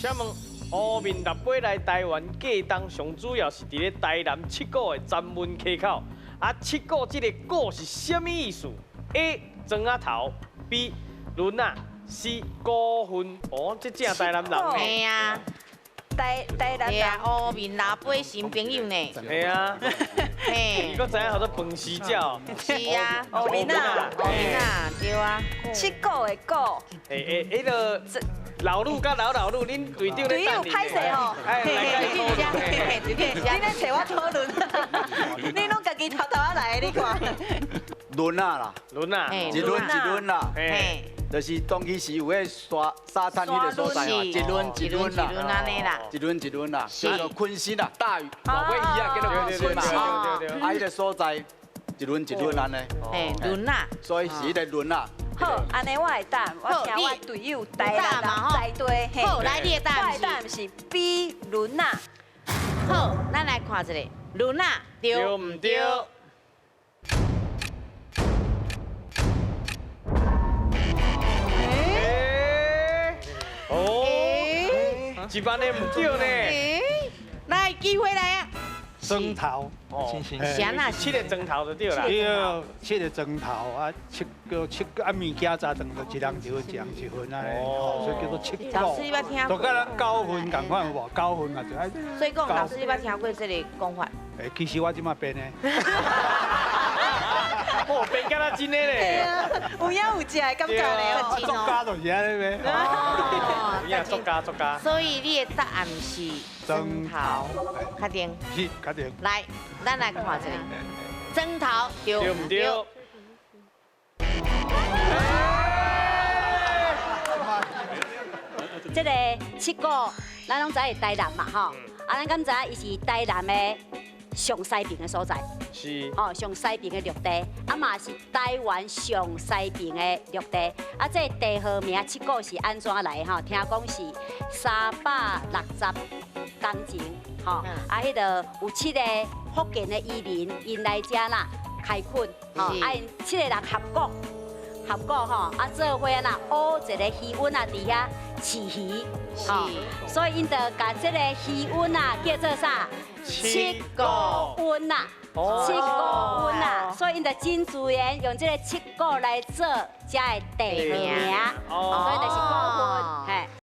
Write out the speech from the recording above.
请问乌面六尾来台湾过冬，上主要是伫咧台南七股的专门溪口。啊，七股这个股是什么意思 ？A. 庄仔头 ，B. 轮仔 ，C. 股份。哦，这正台南人呢。嘿啊，台南对啊，人，乌面老杯新朋友呢。嘿啊，嘿你，搁知影好多饭时饺。是啊，乌面啊，乌面啊，对啊。七股的股，迄个老路甲老路，恁队长咧等你。歹势吼，哎，来甲伊讨论。嘿，对你咧找我讨论，你拢家己偷偷仔来的，你看。轮啊啦，轮啊，嘿一轮一轮啦，嘿，嘿，就是当其时有迄沙滩迄个所在嘛，一轮一轮啦，安尼啦。一轮一轮啦，是叫做昆新啦，大鱼老尾鱼啊，叫做昆新嘛，对对对对对啊，迄个所在一轮一轮安尼，嘿，轮啊，所以是迄个轮啊。好，安尼我会答，我请我队友台南人在对，嘿，好，来你的我答案是。的答案是 B 轮啊，好，咱来看一个，轮啊，对对唔对？哦，一般的唔对呢。诶，来机会来啊！庄头，哦，啥啦？七个钟头就对啦。对，七个庄头啊，七个啊物件早顿就一人一份，一人一份啊，哦所以叫做七老师你捌听就过？甲咱九份共款有无？九份啊，就爱。所以讲，老师你捌听过这个讲法？诶，其实我即马编的。哦，变敢若真的咧。有影有食的感觉咧哦。作家就是安尼呗。哦有影作家作家。所以你的答案是庄头，确定？是，确定。来，咱来看一个，庄头对对唔对？这个七股，咱拢知是台南嘛吼，啊，咱敢知伊是台南的上西边的所在，是。哦，上西边的绿地，啊嘛是台湾上西边的绿地，啊，这个地号名七股是安怎来吼？听讲是360公顷，吼，啊，迄个有7个福建的移民因来遮啦开垦，吼，啊，因7个人合作吼，啊，做伙啦，乌一个鱼温啊，伫遐饲鱼，吼，所以因就甲这个鱼温啊叫做啥？七股温啊，七股温啊，所以因就真自然用这个七股来做遮的地名，所以就是股温，嘿。